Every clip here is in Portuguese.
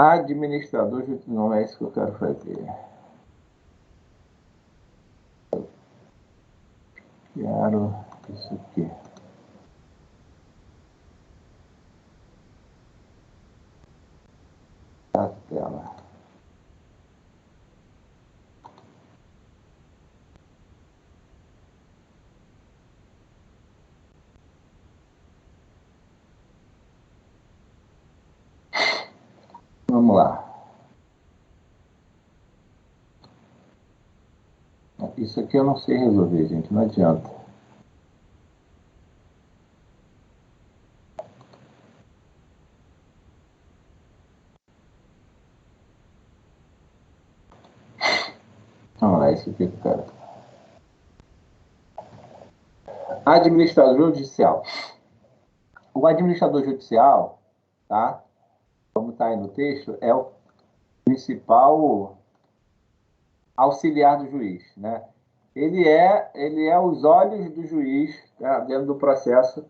Administrador judicial, não é isso que eu quero fazer. Quero isso aqui. A tela. Vamos lá. Isso aqui eu não sei resolver, gente, não adianta. Vamos lá, isso aqui, cara. Administrador judicial. O administrador judicial, tá? Como está aí no texto, é o principal auxiliar do juiz, né? Ele é os olhos do juiz, tá? Dentro do processo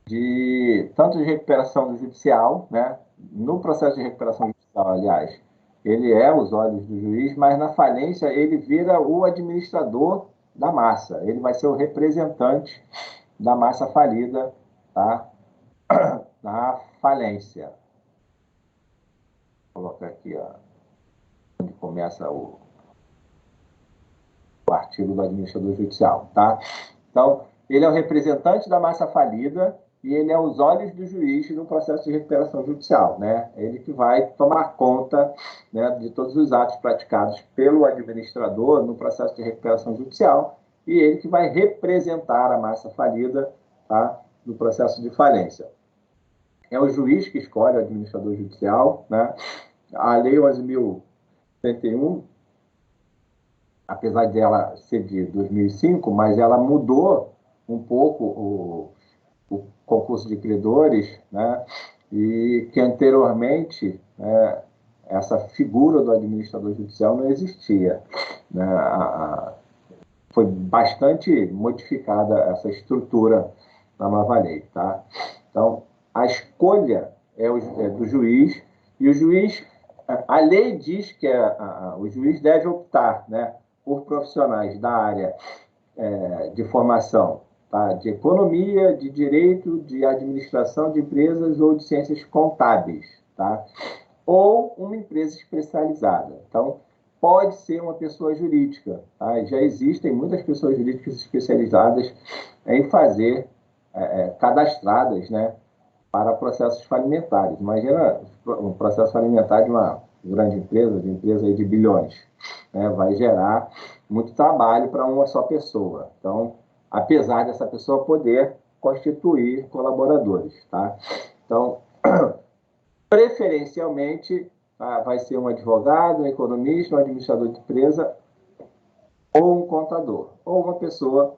de tanto de recuperação do judicial, né? No processo de recuperação judicial, aliás, ele é os olhos do juiz, mas na falência ele vira o administrador da massa. Ele vai ser o representante da massa falida, tá? Na falência. Vou colocar aqui, ó, onde começa o artigo do administrador judicial, tá? Então, ele é o representante da massa falida e ele é os olhos do juiz no processo de recuperação judicial, né? Ele que vai tomar conta, né, de todos os atos praticados pelo administrador no processo de recuperação judicial e ele que vai representar a massa falida, tá, no processo de falência. É o juiz que escolhe o administrador judicial, né? A Lei 11.031, apesar de ela ser de 2005, mas ela mudou um pouco o concurso de credores, né? E que anteriormente, essa figura do administrador judicial não existia, né? Foi bastante modificada essa estrutura na nova lei, tá? Então, a escolha é do juiz, e o juiz, a lei diz que o juiz deve optar, né, por profissionais da área de formação, tá, de economia, de direito, de administração de empresas ou de ciências contábeis, tá? Ou uma empresa especializada. Então, pode ser uma pessoa jurídica, tá? Já existem muitas pessoas jurídicas especializadas em fazer, cadastradas, né, para processos falimentares. Imagina um processo falimentar de uma grande empresa, de empresa de bilhões, né? Vai gerar muito trabalho para uma só pessoa. Então, apesar dessa pessoa poder constituir colaboradores, tá? Então, preferencialmente, vai ser um advogado, um economista, um administrador de empresa ou um contador, ou uma pessoa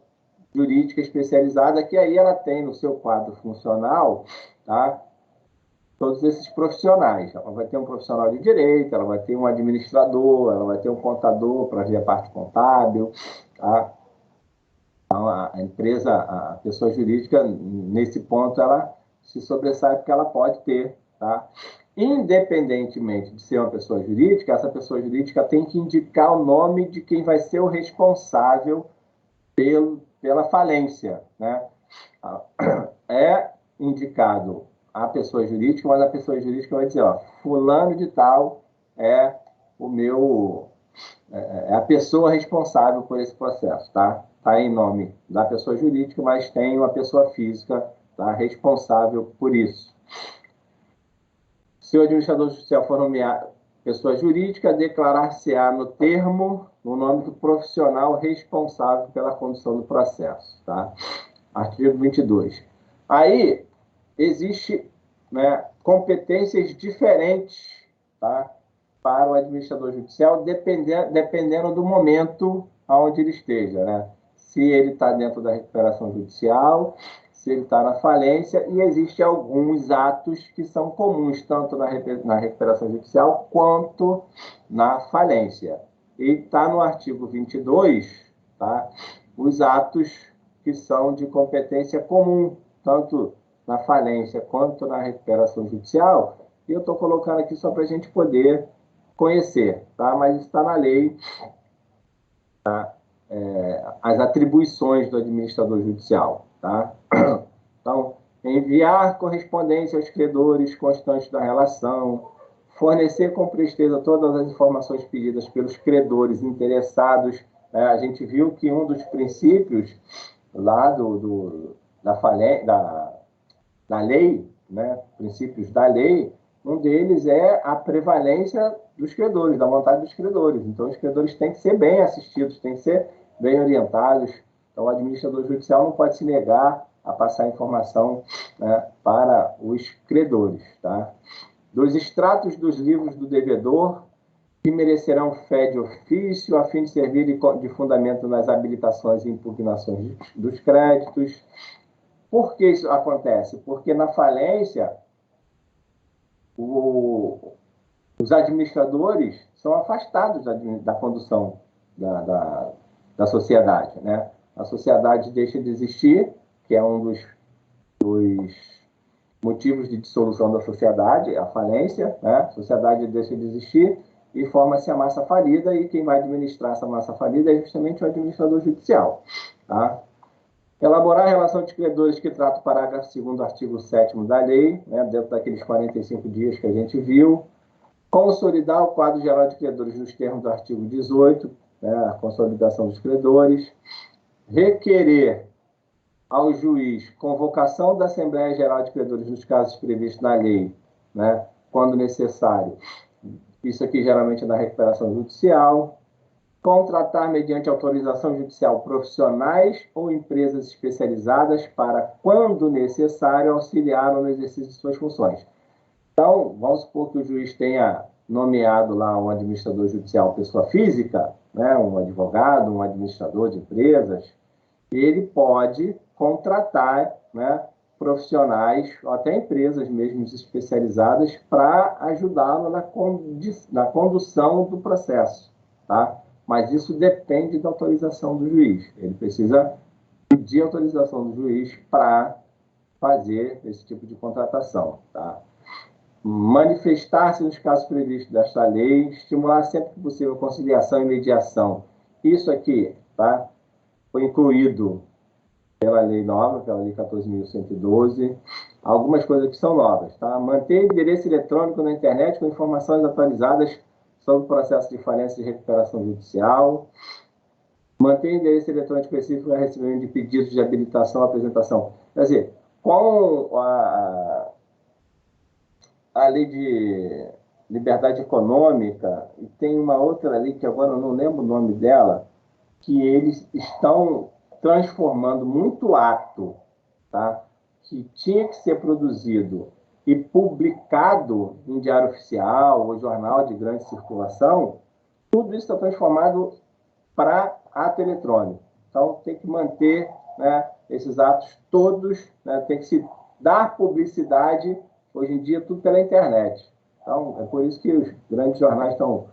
jurídica especializada, que aí ela tem no seu quadro funcional, tá, todos esses profissionais. Ela vai ter um profissional de direito, ela vai ter um administrador, ela vai ter um contador para ver a parte contábil, tá? Então, a empresa, a pessoa jurídica, nesse ponto, ela se sobressai porque ela pode ter, tá? Independentemente de ser uma pessoa jurídica, essa pessoa jurídica tem que indicar o nome de quem vai ser o responsável pela falência, né? É indicado a pessoa jurídica, mas a pessoa jurídica vai dizer, ó, fulano de tal é o meu é a pessoa responsável por esse processo, tá? Tá em nome da pessoa jurídica, mas tem uma pessoa física, tá, responsável por isso. Se o administrador judicial for nomear pessoa jurídica, declarar-se-á no termo o nome do profissional responsável pela condução do processo, tá? Artigo 22. Aí, existe, né, competências diferentes, tá, para o administrador judicial, dependendo do momento onde ele esteja, né? Se ele está dentro da recuperação judicial, se ele está na falência, e existem alguns atos que são comuns, tanto na recuperação judicial quanto na falência. E está no artigo 22, tá, os atos que são de competência comum, tanto na falência quanto na recuperação judicial, e eu estou colocando aqui só para a gente poder conhecer, tá? Mas está na lei, tá? As atribuições do administrador judicial, tá? Então, enviar correspondência aos credores constantes da relação, fornecer com presteza todas as informações pedidas pelos credores interessados. A gente viu que um dos princípios lá da lei, né, princípios da lei, um deles é a prevalência dos credores, da vontade dos credores. Então, os credores têm que ser bem assistidos, têm que ser bem orientados. Então, o administrador judicial não pode se negar a passar informação, né, para os credores, tá? Dos extratos dos livros do devedor, que merecerão fé de ofício, a fim de servir de fundamento nas habilitações e impugnações dos créditos. Por que isso acontece? Porque na falência, os administradores são afastados da condução da sociedade, né? A sociedade deixa de existir, que é um dos motivos de dissolução da sociedade, a falência, né? A sociedade deixa de existir e forma-se a massa falida, e quem vai administrar essa massa falida é justamente o administrador judicial, tá? Elaborar a relação de credores que trata o parágrafo 2º do artigo 7º da lei, né, dentro daqueles 45 dias que a gente viu. Consolidar o quadro geral de credores nos termos do artigo 18, né, a consolidação dos credores. Requerer ao juiz convocação da Assembleia Geral de Credores nos casos previstos na lei, né, quando necessário. Isso aqui geralmente é na recuperação judicial. Contratar mediante autorização judicial profissionais ou empresas especializadas para, quando necessário, auxiliar no exercício de suas funções. Então, vamos supor que o juiz tenha nomeado lá um administrador judicial pessoa física, né, um advogado, um administrador de empresas, ele pode contratar, né, profissionais, ou até empresas mesmo especializadas, para ajudá-lo na condução do processo, tá? Mas isso depende da autorização do juiz. Ele precisa pedir autorização do juiz para fazer esse tipo de contratação, tá? Manifestar-se nos casos previstos desta lei, estimular sempre que possível conciliação e mediação. Isso aqui, tá? Foi incluído pela lei nova, pela lei 14.112. Algumas coisas que são novas, tá? Manter endereço eletrônico na internet com informações atualizadas sobre o processo de falência e de recuperação judicial. Manter endereço eletrônico específico a recebimento de pedidos de habilitação à apresentação. Quer dizer, com a lei de liberdade econômica, e tem uma outra lei que agora eu não lembro o nome dela, que eles estão transformando muito ato, tá, que tinha que ser produzido e publicado em diário oficial ou jornal de grande circulação, tudo isso está transformado para ato eletrônico. Então, tem que manter, né, esses atos todos, né, tem que se dar publicidade, hoje em dia, tudo pela internet. Então, é por isso que os grandes jornais estão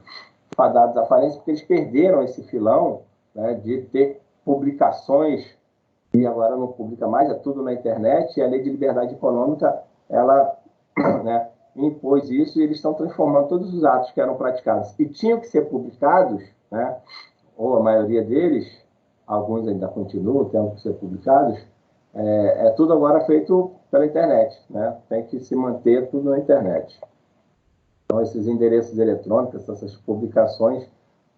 fadados à falência, porque eles perderam esse filão, né, de ter publicações, e agora não publica mais, é tudo na internet, e a lei de liberdade econômica, ela, né, impôs isso, e eles estão transformando todos os atos que eram praticados e tinham que ser publicados, né, ou a maioria deles, alguns ainda continuam tendo que ser publicados, tudo agora feito pela internet, né? Tem que se manter tudo na internet. Então, esses endereços eletrônicos, essas publicações,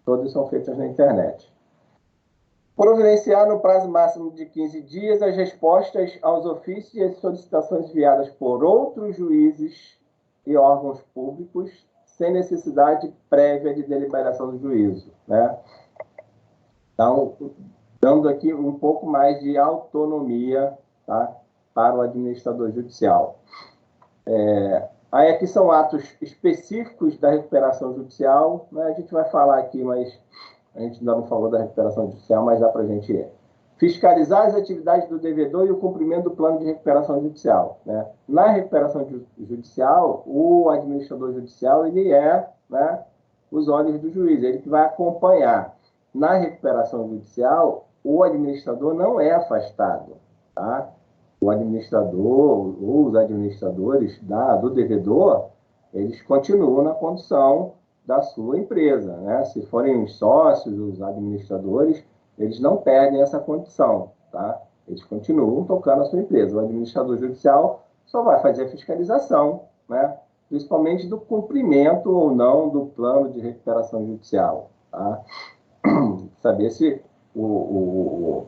todas são feitas na internet. Providenciar no prazo máximo de 15 dias as respostas aos ofícios e as solicitações enviadas por outros juízes e órgãos públicos, sem necessidade prévia de deliberação do juízo, né? Então, dando aqui um pouco mais de autonomia, tá, para o administrador judicial. Aí aqui são atos específicos da recuperação judicial, né? A gente vai falar aqui, mas a gente ainda não falou da recuperação judicial, mas dá para a gente fiscalizar as atividades do devedor e o cumprimento do plano de recuperação judicial, né? Na recuperação judicial, o administrador judicial, ele né, os olhos do juiz, ele que vai acompanhar. Na recuperação judicial, o administrador não é afastado, tá? O administrador ou os administradores do devedor, eles continuam na condução da sua empresa, né? Se forem os sócios, os administradores, eles não perdem essa condição, tá? Eles continuam tocando a sua empresa. O administrador judicial só vai fazer a fiscalização, né? Principalmente do cumprimento ou não do plano de recuperação judicial, tá? Saber se o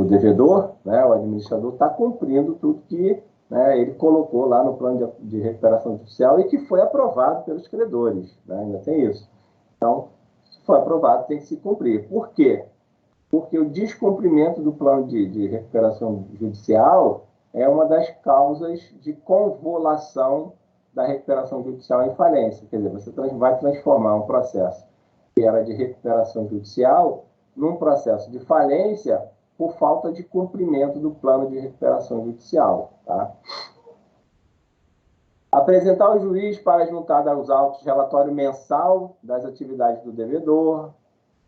devedor, né, o administrador, está cumprindo tudo que, né, ele colocou lá no plano de recuperação judicial e que foi aprovado pelos credores, né? Ainda tem isso. Então, se foi aprovado, tem que se cumprir. Por quê? Porque o descumprimento do plano de recuperação judicial é uma das causas de convolução da recuperação judicial em falência. Quer dizer, você vai transformar um processo que era de recuperação judicial num processo de falência por falta de cumprimento do plano de recuperação judicial, tá? Apresentar ao juiz para juntar aos autos relatório mensal das atividades do devedor,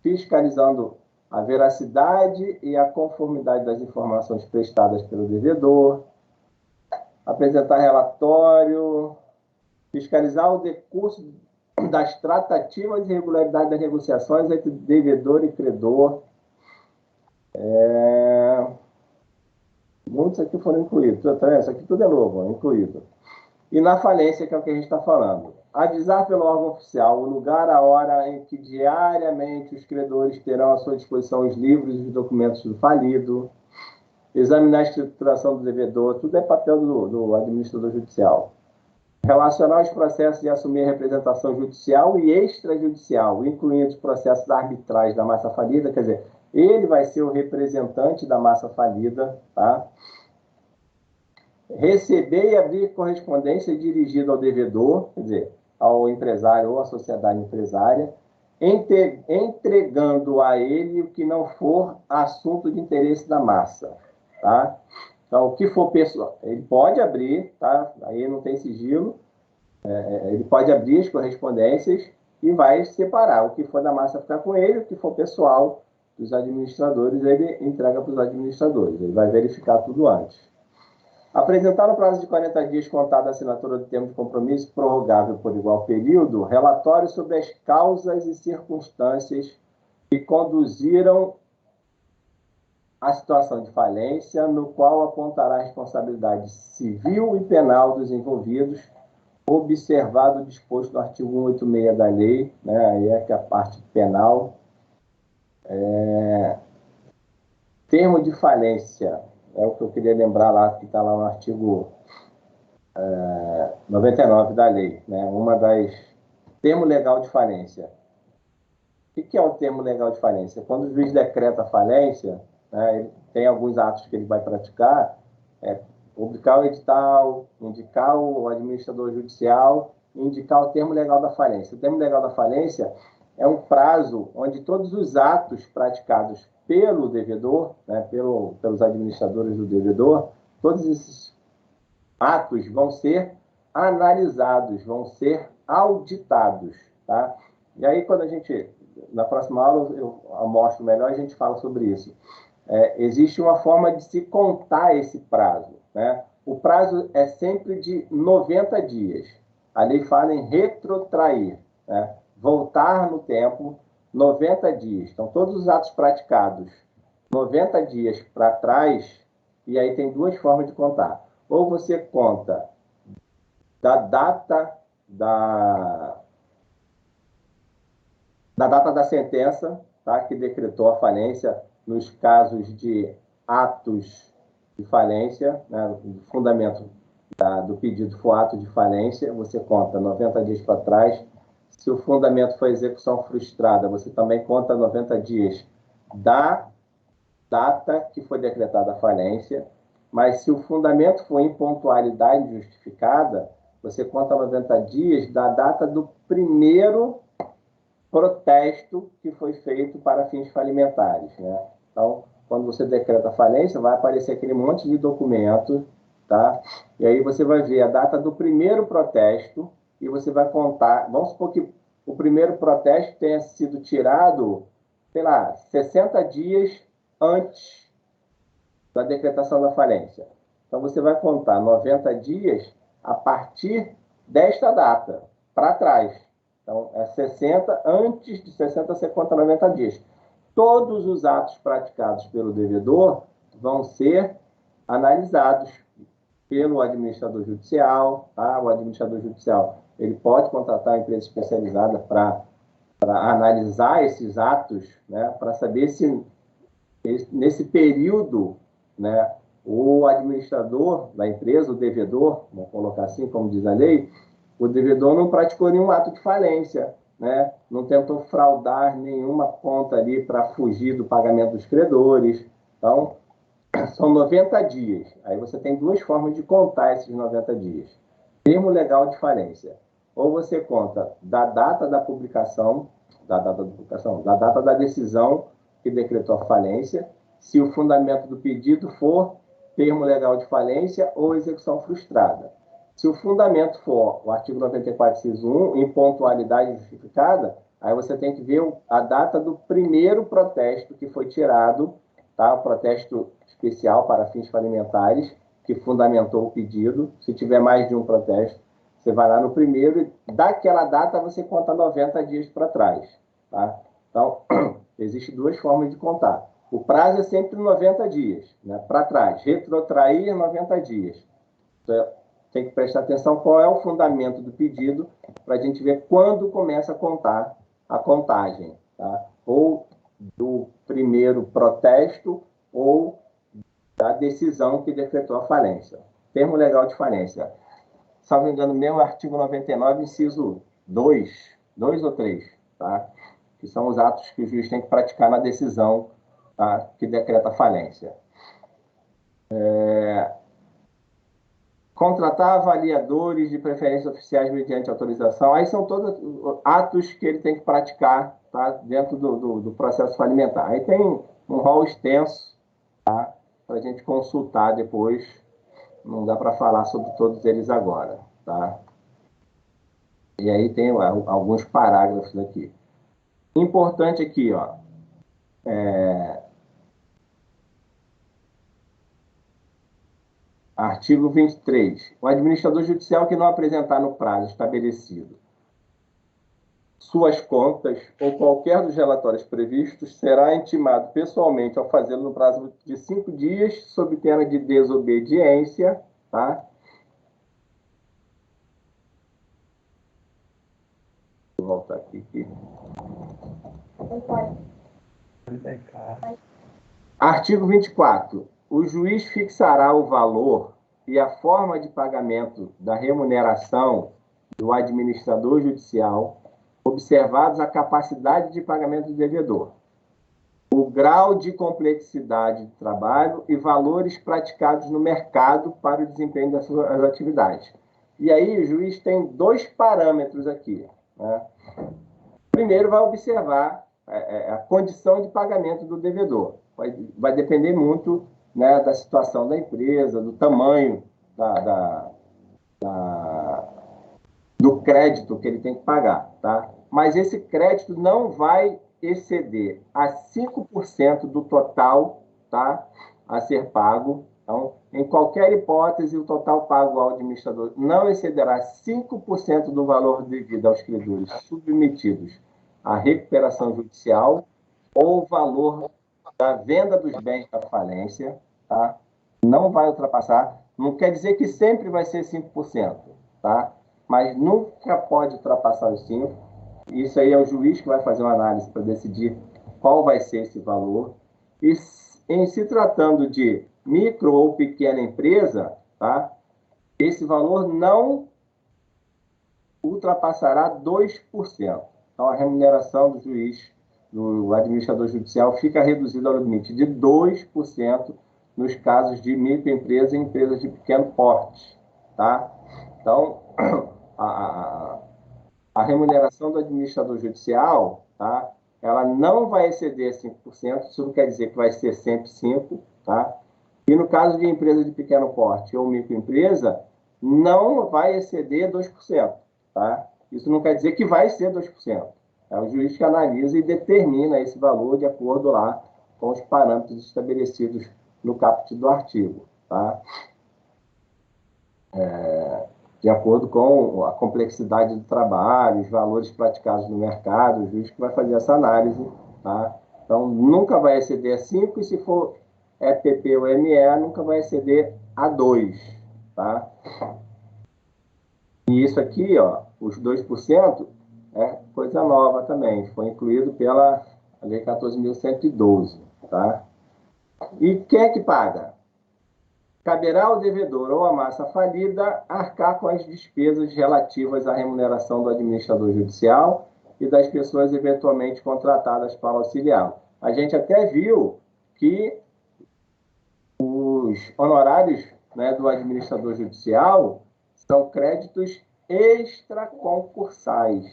fiscalizando a veracidade e a conformidade das informações prestadas pelo devedor, apresentar relatório, fiscalizar o decurso das tratativas e regularidade das negociações entre devedor e credor. Muitos aqui foram incluídos. Isso aqui tudo é novo, incluído. E na falência, que é o que a gente está falando. Avisar pelo órgão oficial o lugar, a hora em que diariamente os credores terão à sua disposição os livros e os documentos do falido. Examinar a escrituração do devedor. Tudo é papel do administrador judicial. Relacionar os processos e assumir a representação judicial e extrajudicial, incluindo os processos arbitrais da massa falida. Quer dizer, ele vai ser o representante da massa falida, tá? Receber e abrir correspondência dirigida ao devedor, quer dizer, ao empresário ou à sociedade empresária, entregando a ele o que não for assunto de interesse da massa, tá? Então, o que for pessoal, ele pode abrir, tá? Aí não tem sigilo, ele pode abrir as correspondências e vai separar. O que for da massa ficar com ele, o que for pessoal dos administradores, ele entrega para os administradores. Ele vai verificar tudo antes. Apresentar no prazo de 40 dias contado a assinatura do termo de compromisso prorrogável por igual período, relatório sobre as causas e circunstâncias que conduziram à situação de falência, no qual apontará a responsabilidade civil e penal dos envolvidos, observado o disposto no artigo 186 da lei, né? Aí é que a parte penal. Termo de falência. É o que eu queria lembrar lá, que está lá no artigo 99 da lei, né? Uma das... Termo legal de falência. O que é o termo legal de falência? Quando o juiz decreta a falência, né, ele tem alguns atos que ele vai praticar, publicar o edital, indicar o administrador judicial, indicar o termo legal da falência. O termo legal da falência é um prazo onde todos os atos praticados pelo devedor, né, pelos administradores do devedor, todos esses atos vão ser analisados, vão ser auditados, tá? E aí, quando a gente, na próxima aula, eu mostro melhor, a gente fala sobre isso. Existe uma forma de se contar esse prazo, né? O prazo é sempre de 90 dias. A lei fala em retrotrair, né? Voltar no tempo 90 dias. Então, todos os atos praticados 90 dias para trás, e aí tem duas formas de contar. Ou você conta da data da sentença, tá, que decretou a falência nos casos de atos de falência, né, o fundamento do pedido for ato de falência, você conta 90 dias para trás. Se o fundamento for execução frustrada, você também conta 90 dias da data que foi decretada a falência. Mas se o fundamento for impontualidade justificada, você conta 90 dias da data do primeiro protesto que foi feito para fins falimentares, né? Então, quando você decreta a falência, vai aparecer aquele monte de documento, tá? E aí você vai ver a data do primeiro protesto e você vai contar. Vamos supor que o primeiro protesto tenha sido tirado, sei lá, 60 dias antes da decretação da falência. Então, você vai contar 90 dias a partir desta data, para trás. Então, é 60, antes de 60 ser conta 90 dias. Todos os atos praticados pelo devedor vão ser analisados pelo administrador judicial, tá? O administrador judicial, ele pode contratar a empresa especializada para analisar esses atos, né? Para saber se nesse período, né, o administrador da empresa, o devedor, vamos colocar assim, como diz a lei, o devedor não praticou nenhum ato de falência, né? Não tentou fraudar nenhuma conta ali para fugir do pagamento dos credores. Então, são 90 dias. Aí você tem duas formas de contar esses 90 dias. Termo legal de falência. Ou você conta da data da publicação, da data da decisão que decretou a falência, se o fundamento do pedido for termo legal de falência ou execução frustrada. Se o fundamento for o artigo 94, inciso 1, em pontualidade justificada, aí você tem que ver a data do primeiro protesto que foi tirado, tá? O protesto especial para fins falimentares, que fundamentou o pedido. Se tiver mais de um protesto, você vai lá no primeiro e daquela data você conta 90 dias para trás, tá? Então, existem duas formas de contar. O prazo é sempre 90 dias, né? Para trás. Retrotrair 90 dias. Então, tem que prestar atenção qual é o fundamento do pedido para a gente ver quando começa a contar a contagem, tá? Ou do primeiro protesto ou da decisão que decretou a falência. Termo legal de falência. Salvo engano, meu artigo 99, inciso 2 ou 3, tá? Que são os atos que o juiz tem que praticar na decisão, tá? Que decreta a falência. Contratar avaliadores de preferência oficiais mediante autorização. Aí são todos atos que ele tem que praticar, tá? Dentro do processo falimentar. Aí tem um rol extenso, tá? Para a gente consultar depois. Não dá para falar sobre todos eles agora, tá? E aí tem alguns parágrafos aqui. Importante aqui, ó. Artigo 23. O administrador judicial que não apresentar no prazo estabelecido suas contas ou qualquer dos relatórios previstos será intimado pessoalmente ao fazê-lo no prazo de 5 dias, sob pena de desobediência, tá? Vou voltar aqui. Artigo 24. O juiz fixará o valor e a forma de pagamento da remuneração do administrador judicial, observados a capacidade de pagamento do devedor, o grau de complexidade do trabalho e valores praticados no mercado para o desempenho das suas atividades. E aí o juiz tem dois parâmetros aqui, né? Primeiro, vai observar a condição de pagamento do devedor. Vai depender muito, né, da situação da empresa, do tamanho do crédito que ele tem que pagar, tá? Mas esse crédito não vai exceder a 5% do total, tá, a ser pago. Então, em qualquer hipótese, o total pago ao administrador não excederá 5% do valor devido aos credores submetidos à recuperação judicial ou o valor da venda dos bens da falência, tá? Não vai ultrapassar. Não quer dizer que sempre vai ser 5%, tá? Mas nunca pode ultrapassar os 5%. Isso aí é o juiz que vai fazer uma análise para decidir qual vai ser esse valor. E em se tratando de micro ou pequena empresa, tá? Esse valor não ultrapassará 2%. Então, a remuneração do juiz, do administrador judicial, fica reduzida ao limite de 2% nos casos de microempresa e empresas de pequeno porte, tá? Então, a remuneração do administrador judicial, tá? Ela não vai exceder 5%, isso não quer dizer que vai ser sempre 5%, tá? E no caso de empresa de pequeno porte ou microempresa, não vai exceder 2%, tá? Isso não quer dizer que vai ser 2%. É o juiz que analisa e determina esse valor de acordo lá com os parâmetros estabelecidos no caput do artigo, tá? de acordo com a complexidade do trabalho, os valores praticados no mercado, o juiz que vai fazer essa análise, tá? Então, nunca vai exceder a 5, e se for EPP ou ME, nunca vai exceder a 2, tá? E isso aqui, ó, os 2%, é coisa nova também, foi incluído pela Lei 14.112, tá? E quem é que paga? Caberá ao devedor ou à massa falida arcar com as despesas relativas à remuneração do administrador judicial e das pessoas eventualmente contratadas para auxiliá-lo. A gente até viu que os honorários, né, do administrador judicial são créditos extraconcursais,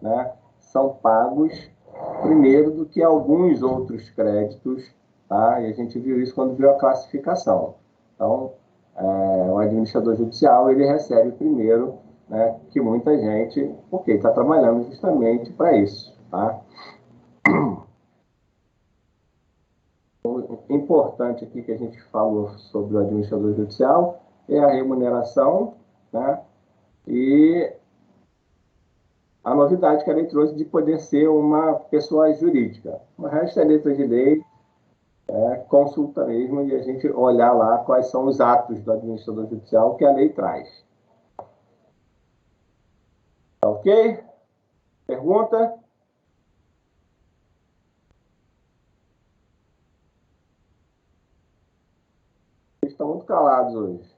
né? São pagos primeiro do que alguns outros créditos, tá? E a gente viu isso quando viu a classificação. Então, o administrador judicial, ele recebe primeiro, né, que muita gente, porque está trabalhando justamente para isso, tá? O importante aqui que a gente falou sobre o administrador judicial é a remuneração, né? E a novidade que a lei trouxe de poder ser uma pessoa jurídica. O resto é letra de lei, consulta mesmo, e a gente olhar lá quais são os atos do administrador judicial que a lei traz. Tá ok? Pergunta? Eles estão muito calados hoje.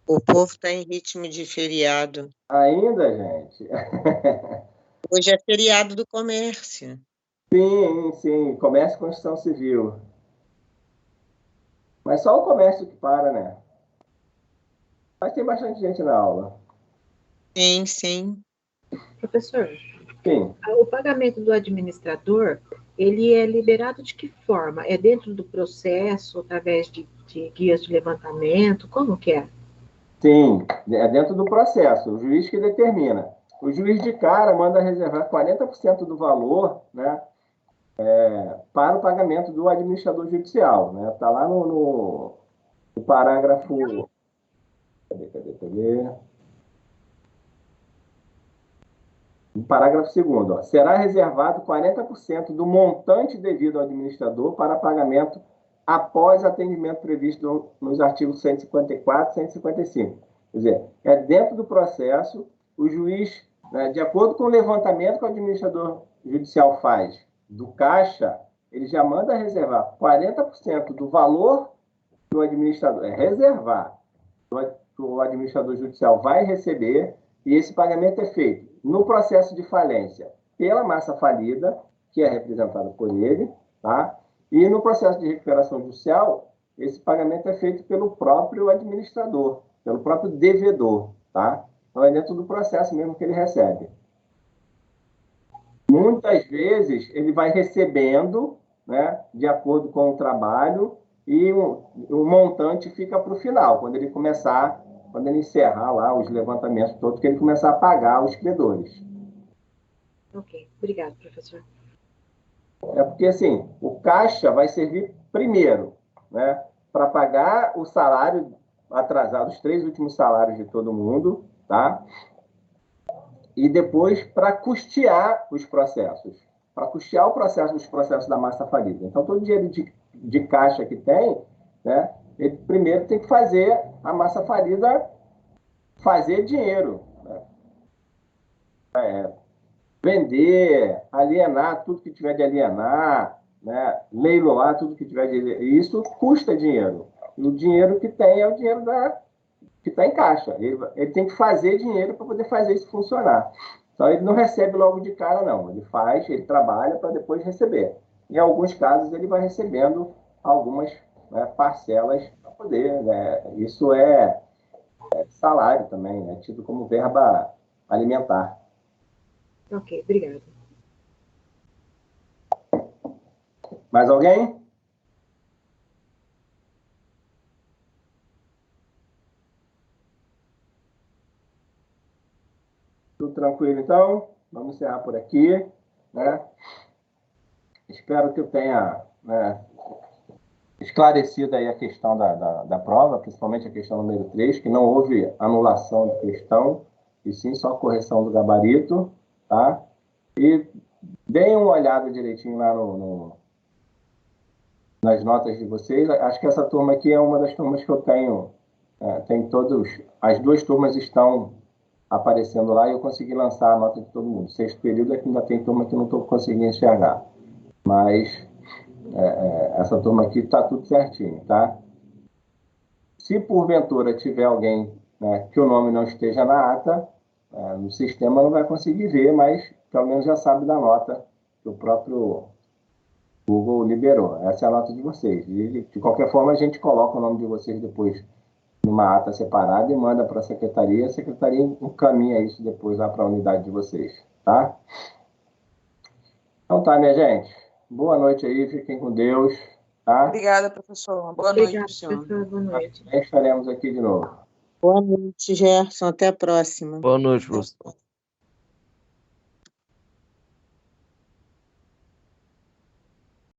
O povo está em ritmo de feriado. Ainda, gente? Hoje é feriado do comércio. Sim, sim. Comércio e construção civil. Mas só o comércio que para, né? Mas tem bastante gente na aula. Sim, sim. Professor, Sim. o pagamento do administrador, ele é liberado de que forma? É dentro do processo, através de guias de levantamento? Como que é? Sim, é dentro do processo, o juiz que determina. O juiz de cara manda reservar 40% do valor, né, para o pagamento do administrador judicial. Né? Está lá no parágrafo. Cadê? No parágrafo 2º, ó, será reservado 40% do montante devido ao administrador para pagamento após atendimento previsto nos artigos 154 e 155. Quer dizer, é dentro do processo, o juiz, né, de acordo com o levantamento que o administrador judicial faz do caixa, ele já manda reservar 40% do valor que o administrador, reservar, que o administrador judicial vai receber, e esse pagamento é feito no processo de falência pela massa falida, que é representada por ele, tá? E no processo de recuperação judicial, esse pagamento é feito pelo próprio administrador, pelo próprio devedor, tá? Então é dentro do processo mesmo que ele recebe. Muitas vezes ele vai recebendo, né, de acordo com o trabalho, e o montante fica para o final, quando ele começar, quando ele encerrar lá os levantamentos todos, que ele começar a pagar os credores. Ok, obrigado, professor. É porque, assim, o caixa vai servir primeiro, né, para pagar o salário atrasado, os 3 últimos salários de todo mundo, tá? E depois para custear os processos, para custear os processos da massa falida. Então, todo o dinheiro de caixa que tem, né, ele primeiro tem que fazer a massa falida fazer dinheiro, né? Vender, alienar tudo que tiver de alienar, né, leiloar tudo que tiver de alienar. Isso custa dinheiro. E o dinheiro que tem é o dinheiro que está em caixa. Ele tem que fazer dinheiro para poder fazer isso funcionar. Então, ele não recebe logo de cara, não. Ele faz, ele trabalha para depois receber. Em alguns casos, ele vai recebendo algumas, né, parcelas para poder. Né? Isso é salário também, é tido como verba alimentar. Ok, obrigada. Mais alguém? Tudo tranquilo, então? Vamos encerrar por aqui, né? Espero que eu tenha, né, esclarecida aí a questão da prova, principalmente a questão número 3, que não houve anulação de questão, e sim só correção do gabarito, tá? E deem uma olhada direitinho lá nas notas de vocês. Acho que essa turma aqui é uma das turmas que eu tenho, tem todos, as 2 turmas estão aparecendo lá e eu consegui lançar a nota de todo mundo. 6º período é que ainda tem turma que não estou conseguindo enxergar, mas essa turma aqui está tudo certinho, tá? Se porventura tiver alguém, né, que o nome não esteja na ata, no sistema não vai conseguir ver, mas pelo menos já sabe da nota que o próprio Google liberou. Essa é a nota de vocês. E, de qualquer forma, a gente coloca o nome de vocês depois numa ata separada e manda para a secretaria encaminha isso depois lá para a unidade de vocês, tá? Então tá, minha gente. Boa noite aí, fiquem com Deus, tá? Obrigada, professor. Boa noite para o senhor. Professor, boa noite. Estaremos aqui de novo. Boa noite, Gerson. Até a próxima. Boa noite, professor.